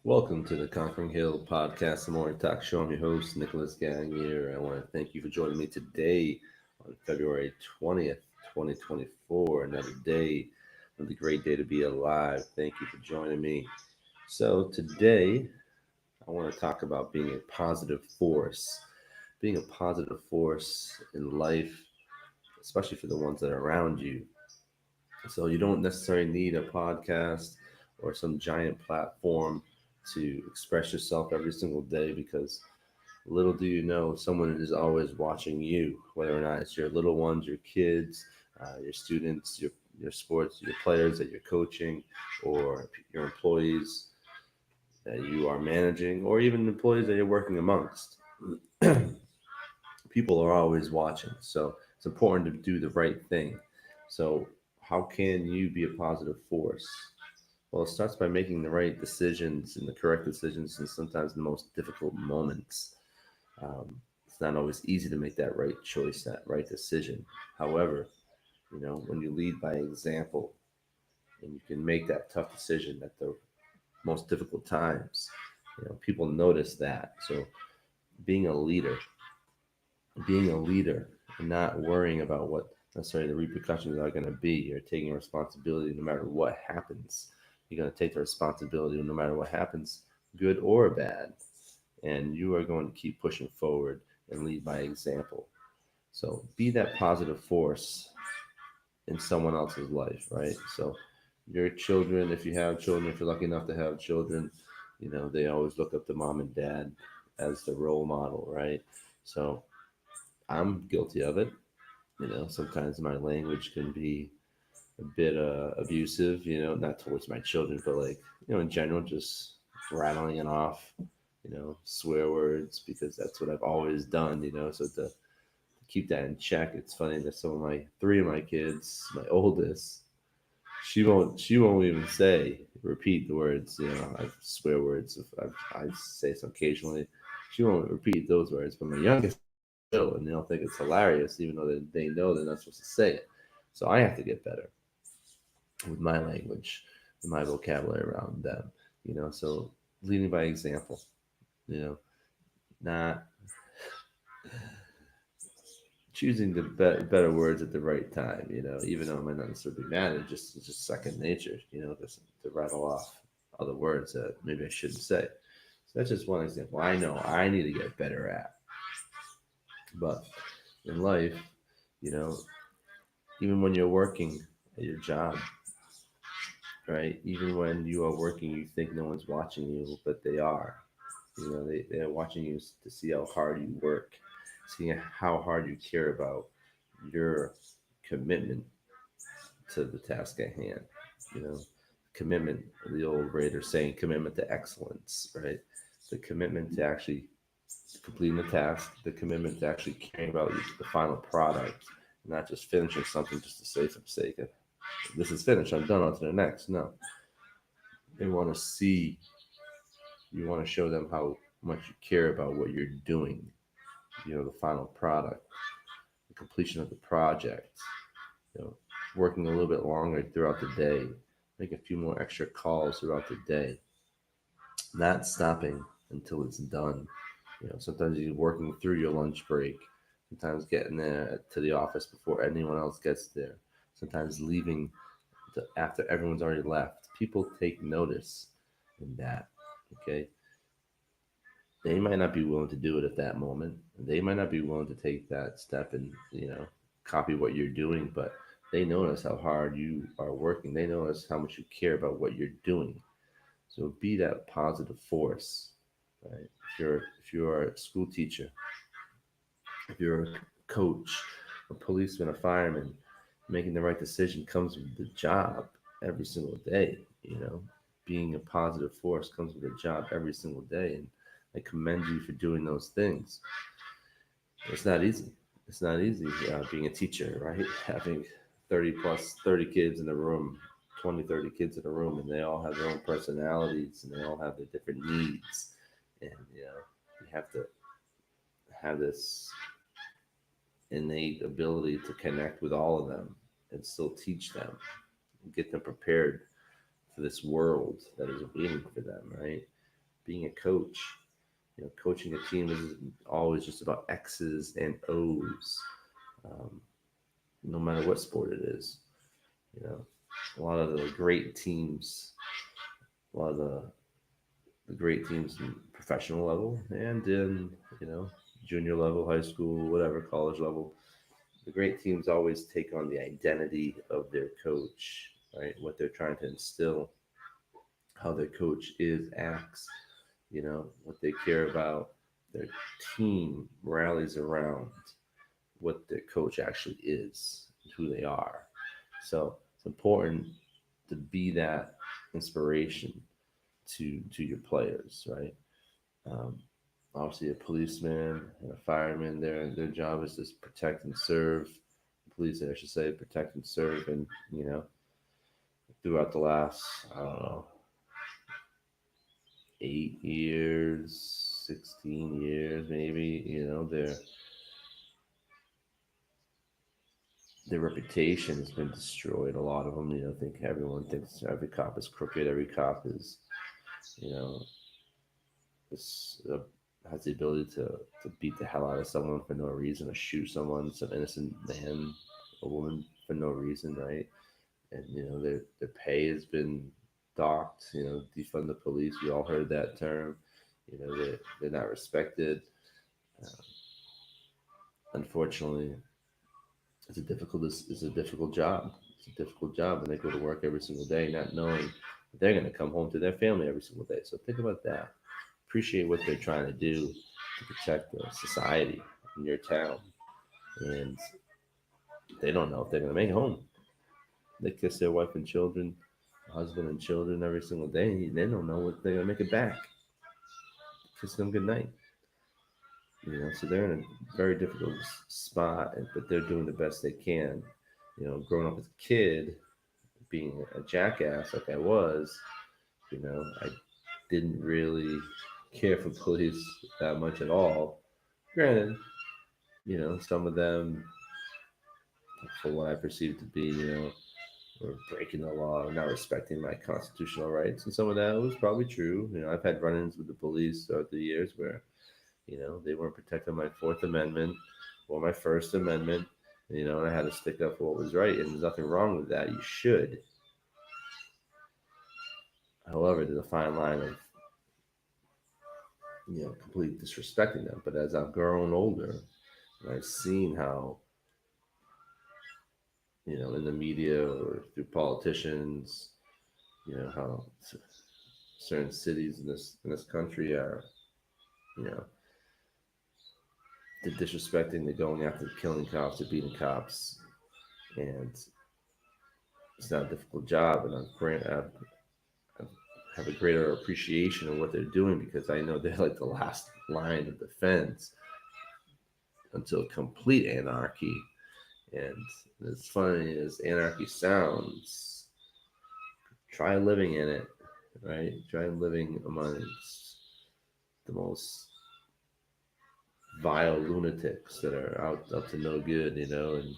Welcome to the Conquering Hill podcast, the morning talk show. I'm your host, Nicholas Gagnier. I want to thank you for joining me today on February 20th, 2024. Another day, another great day to be alive. Thank you for joining me. So, today, I want to talk about being a positive force. Being a positive force in life, especially for the ones that are around you. So you don't necessarily need a podcast or some giant platform to express yourself every single day because little do you know, someone is always watching you, whether or not it's your little ones, your kids, your students, your sports, your players that you're coaching, or your employees that you are managing, or even employees that you're working amongst. People are always watching. So it's important to do the right thing. So, how can you be a positive force? Well, it starts by making the right decisions and the correct decisions, and sometimes the most difficult moments. It's not always easy to make that right choice, that right decision. However, when you lead by example and you can make that tough decision at the most difficult times, people notice that. So, being a leader being a leader and not worrying about what necessarily the repercussions are going to be. You're taking responsibility no matter what happens. You're going to take the responsibility no matter what happens, good or bad. And you are going to keep pushing forward and lead by example. So be that positive force in someone else's life, right? So your children, if you have children, if you're lucky enough to have children, they always look up to mom and dad as the role model, right? So I'm guilty of it. Sometimes my language can be a bit abusive, not towards my children, but like, in general, just rattling it off, swear words because that's what I've always done, so to keep that in check, it's funny that three of my kids, my oldest, she won't even repeat the words, I swear words. If I say some occasionally, she won't repeat those words, but my youngest will, and they'll think it's hilarious, even though they know they're not supposed to say it. So I have to get better with my language, with my vocabulary around them. So leading by example. You know, not choosing the better words at the right time. Even though it might not necessarily be mad, it's just second nature. Just to rattle off other words that maybe I shouldn't say. So that's just one example. I know I need to get better at, but in life, you know, even when you're working at your job, right? Even when you are working, you think no one's watching you, but they are. They're watching you to see how hard you work, seeing how hard you care about your commitment to the task at hand. You know, commitment, the old Raider saying, commitment to excellence, right? The commitment to actually completing the task, the commitment to actually caring about the final product, not just finishing something just to say for the sake of this is finished, I'm done, on to the next. No, they want to see, you want to show them how much you care about what you're doing, the final product, the completion of the project, you know, working a little bit longer throughout the day, make a few more extra calls throughout the day, not stopping until it's done. Sometimes you're working through your lunch break, sometimes getting there to the office before anyone else gets there, sometimes leaving after everyone's already left. People take notice in that. Okay, they might not be willing to do it at that moment. They might not be willing to take that step and copy what you're doing, but they notice how hard you are working. They notice how much you care about what you're doing. So be that positive force, right? If you're a school teacher, if you're a coach, a policeman, a fireman, making the right decision comes with the job every single day. Being a positive force comes with a job every single day, and I commend you for doing those things. It's not easy. It's not easy being a teacher, right? Having 30 kids in a room, 20, 30 kids in a room, and they all have their own personalities and they all have their different needs. And, you have to have this innate ability to connect with all of them and still teach them and get them prepared for this world that is waiting for them, right? being a coach. Coaching a team is always just about X's and O's, um, no matter what sport it is. You know, a lot of the great teams, a lot of the great teams in professional level and in junior level, high school, whatever, college level. The great teams always take on the identity of their coach, right? What they're trying to instill, how their coach is, acts, what they care about. Their team rallies around what their coach actually is, who they are. So it's important to be that inspiration to your players, right? Um, Obviously, a policeman and a fireman, their job is to protect and serve. Police, I should say, protect and serve, and throughout the last, I don't know, 8 years, 16 years, maybe, their reputation has been destroyed. A lot of them, think everyone thinks every cop is crooked. Every cop is, you know, is, has the ability to beat the hell out of someone for no reason, or shoot someone, some innocent man, a woman for no reason, right? And their pay has been docked. Defund the police. We all heard that term. They're not respected. Uh, Unfortunately, it's a difficult job. It's a difficult job, and they go to work every single day, not knowing that they're going to come home to their family every single day. So think about that. Appreciate what they're trying to do to protect the society in your town, and they don't know if they're going to make it home. They kiss their wife and children, husband and children every single day. They don't know if they're going to make it back. Kiss them goodnight. So they're in a very difficult spot, but they're doing the best they can. Growing up as a kid, being a jackass like I was, I didn't really care for police that much at all. Granted, some of them, for what I perceived to be, were breaking the law, not respecting my constitutional rights, and some of that was probably true. I've had run-ins with the police throughout the years where, they weren't protecting my Fourth Amendment or my First Amendment, and I had to stick up for what was right, and there's nothing wrong with that. You should. However, there's a fine line of completely disrespecting them. But as I've grown older, and I've seen how in the media or through politicians, how certain cities in this country are, you know, they're disrespecting, they're going after killing cops, they're beating cops, and it's not a difficult job. And I have a greater appreciation of what they're doing because I know they're like the last line of defense until complete anarchy. And as funny as anarchy sounds, try living in it, right? Try living amongst the most vile lunatics that are out up to no good, and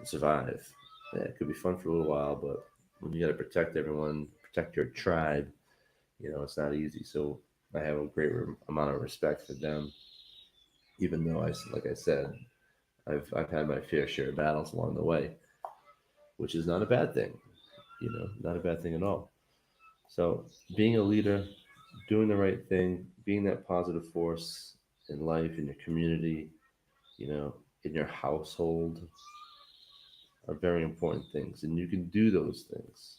survive. Yeah, it could be fun for a little while, but when you got to protect everyone, protect your tribe, it's not easy. So I have a great amount of respect for them, even though like I said, I've had my fair share of battles along the way, which is not a bad thing, not a bad thing at all. So being a leader, doing the right thing, being that positive force in life, in your community, in your household are very important things. And you can do those things.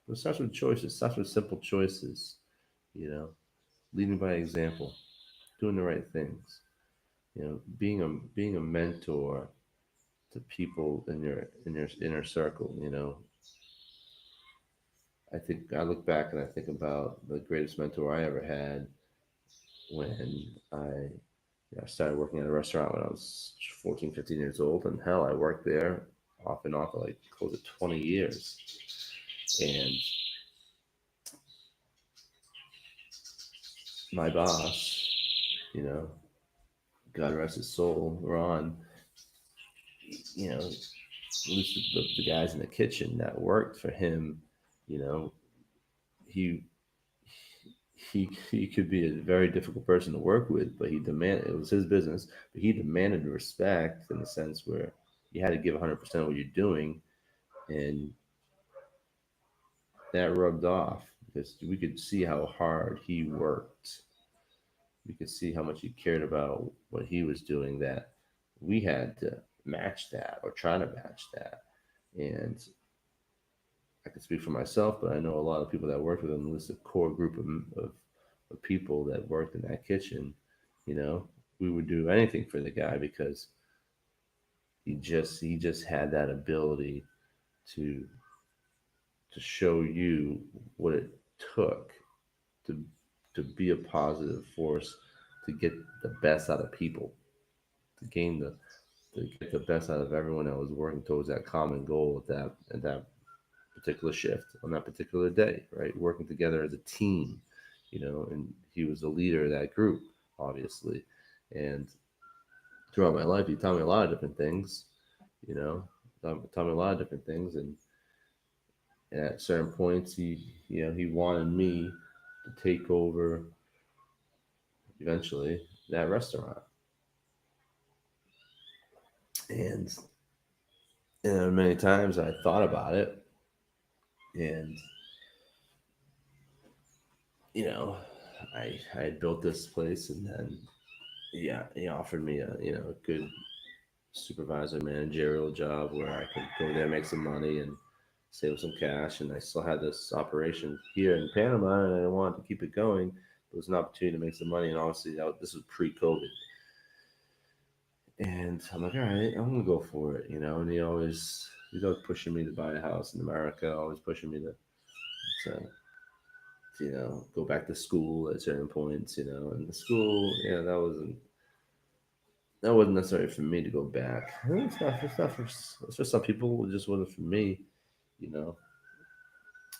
But it starts with choices, it starts with simple choices, you know, leading by example, doing the right things, being a mentor to people in your inner circle, I think I look back and I think about the greatest mentor I ever had when I started working at a restaurant when I was 14, 15 years old. And hell, I worked there off and on for like close to 20 years. And my boss, you know, God rest his soul, Ron, at least the guys in the kitchen that worked for him, you know, he he could be a very difficult person to work with, but it was his business, but he demanded respect in the sense where you had to give 100% of what you're doing, and that rubbed off because we could see how hard he worked. We could see how much he cared about what he was doing. That we had to match that or try to match that, and I can speak for myself, but I know a lot of people that worked with him. It was a core group of people that worked in that kitchen. You know, we would do anything for the guy because he just had that ability to to show you what it took to to be a positive force, to get the best out of people, to gain the to get the best out of everyone that was working towards that common goal at that particular shift on that particular day, right? Working together as a team, and he was the leader of that group, obviously. And throughout my life, he taught me a lot of different things, you know, taught me a lot of different things. And at certain points, he wanted me to take over eventually that restaurant. And, many times I thought about it, and, you know, I had built this place, and then yeah, he offered me a good supervisor managerial job where I could go there, make some money, and save some cash. And I still had this operation here in Panama, and I wanted to keep it going. It was an opportunity to make some money, and obviously this was pre-COVID. And I'm like, all right, I'm gonna go for it, And he's always pushing me to buy a house in America, always pushing me to go back to school at certain points, And the school, that wasn't necessarily for me to go back. It's for some people. It just wasn't for me. You know,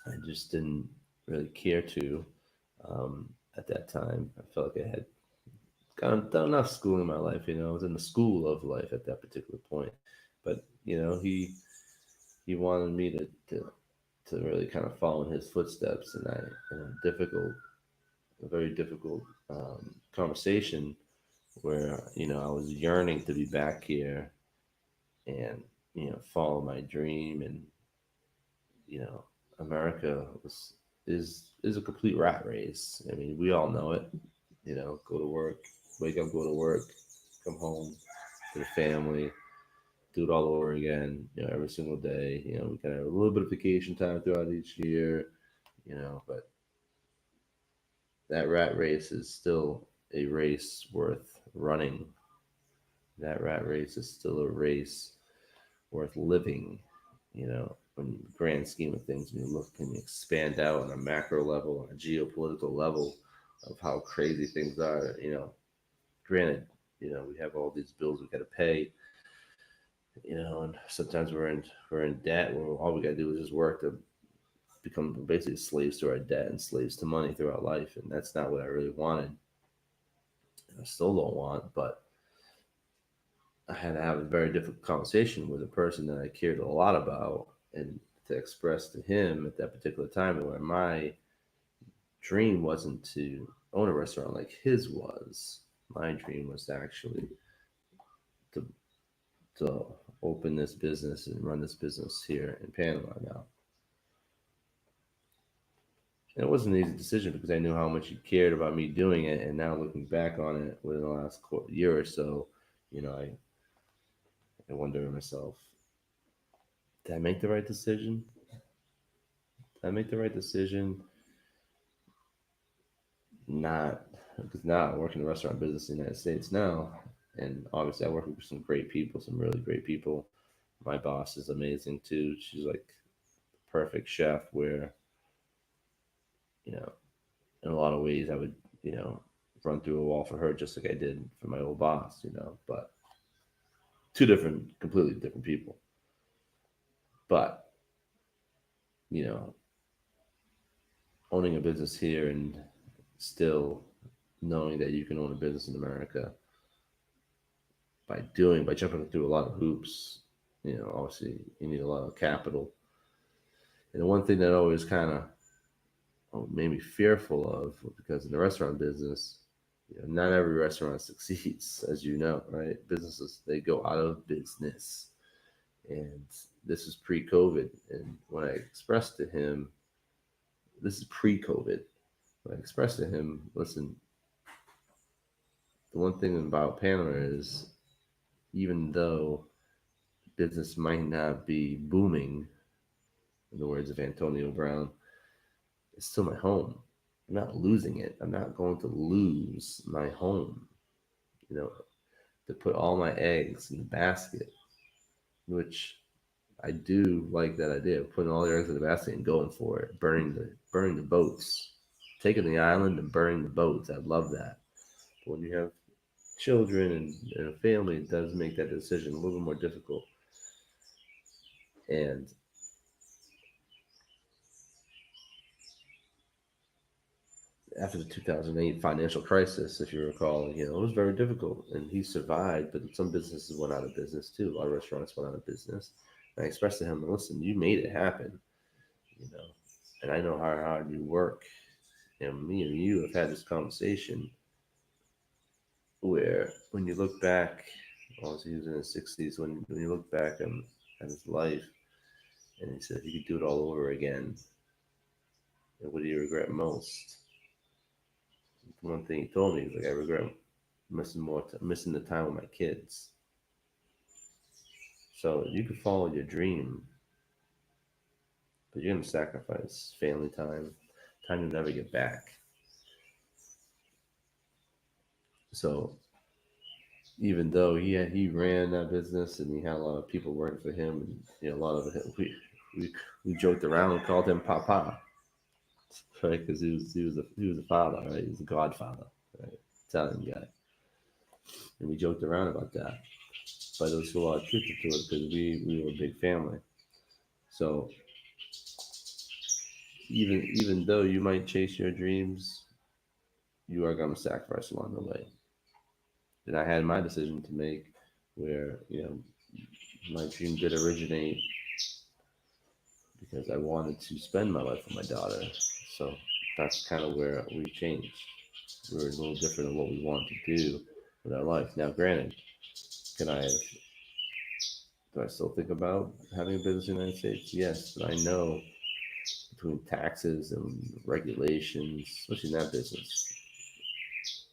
I just didn't really care to at that time. I felt like I had done enough school in my life. I was in the school of life at that particular point. But he wanted me to really kind of follow in his footsteps, and a very difficult conversation where I was yearning to be back here and follow my dream. And you know America is a complete rat race. I mean, we all know it. Go to work, wake up, go to work, come home to the family, do it all over again, every single day. We can have a little bit of vacation time throughout each year, but that rat race is still a race worth running. That rat race is still a race worth living. When the grand scheme of things, when you look and you expand out on a macro level, on a geopolitical level of how crazy things are. Granted, we have all these bills we got to pay. And sometimes we're in debt. Where all we got to do is just work to become basically slaves to our debt and slaves to money throughout life, and that's not what I really wanted. I still don't want, but I had to have a very difficult conversation with a person that I cared a lot about, and to express to him at that particular time where my dream wasn't to own a restaurant like his was. My dream was to to open this business and run this business here in Panama now. And it wasn't an easy decision because I knew how much he cared about me doing it. And now looking back on it within the last year or so, I wonder to myself, did I make the right decision? Did I make the right decision? Not because now I work in the restaurant business in the United States now. And obviously I work with some great people, some really great people. My boss is amazing too. She's like the perfect chef where, you know, in a lot of ways I would, run through a wall for her just like I did for my old boss. But two different, completely different people. But, you know, owning a business here and still knowing that you can own a business in America by jumping through a lot of hoops. Obviously you need a lot of capital. And the one thing that always kind of made me fearful of, because in the restaurant business, not every restaurant succeeds, as you know, right? Businesses, they go out of business, and this is pre-COVID. And when I expressed to him, this is pre-COVID. When I expressed to him, listen, the one thing about Panama is, even though business might not be booming, in the words of Antonio Brown, it's still my home. I'm not losing it. I'm not going to lose my home. You know, to put all my eggs in the basket, which I do like that idea of putting all the eggs in the basket and going for it, burning the boats, taking the island and burning the boats. I love that. But when you have children and a family, it does make that decision a little more difficult. And after the 2008 financial crisis, if you recall, it was very difficult, and he survived. But some businesses went out of business too. A lot of restaurants went out of business. And I expressed to him, listen, you made it happen, you know, and I know how hard you work. And me and you have had this conversation where, when you look back, also he was in his 60s, when you look back at his life, and he said he could do it all over again, and what do you regret most? One thing he told me is like, I regret missing the time with my kids. So you could follow your dream, but you're gonna sacrifice family time you'll never get back. So even though he ran that business and he had a lot of people working for him, and a lot of it, we joked around and called him Papa, right? Because he was a father, right? He was a godfather, right? Italian guy, and we joked around about that. But there was a lot of truth to it, because we were a big family. So even though you might chase your dreams, you are going to sacrifice along the way. And I had my decision to make, where my dream did originate because I wanted to spend my life with my daughter. So that's kind of where we changed. We were a little different in what we wanted to do with our life. Now, granted, can I do I still think about having a business in the United States? Yes, but I know, between taxes and regulations, especially in that business,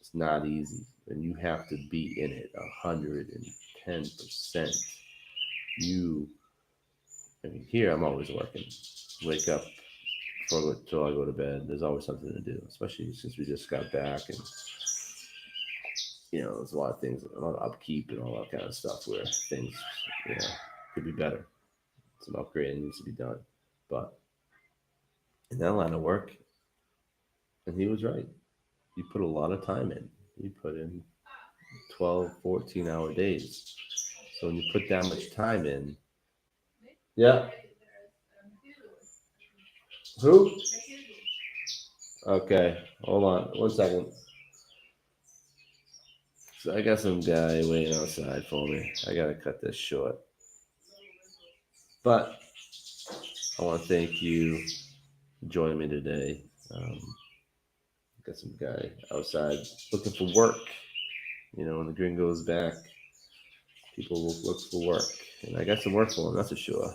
it's not easy, and you have to be in it 110%. You, I mean, here I'm always working. Wake up before till I go to bed. There's always something to do, especially since we just got back, and there's a lot of things, a lot of upkeep and all that kind of stuff where things, could be better. Some upgrading needs to be done, but in that line of work, and he was right. You put a lot of time in. You put in 12, 14-hour days. So when you put that much time in, yeah. Who? Okay, hold on 1 second. So I got some guy waiting outside for me. I gotta cut this short. But I want to thank you for joining me today. Got some guy outside looking for work. When the green goes back, people will look for work. And I got some work for him, that's for sure.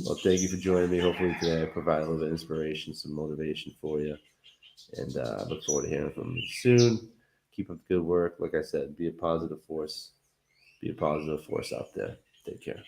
Well, thank you for joining me. Hopefully today I provide a little bit of inspiration, some motivation for you. And I look forward to hearing from you soon. Keep up the good work. Like I said, be a positive force. Be a positive force out there. Take care.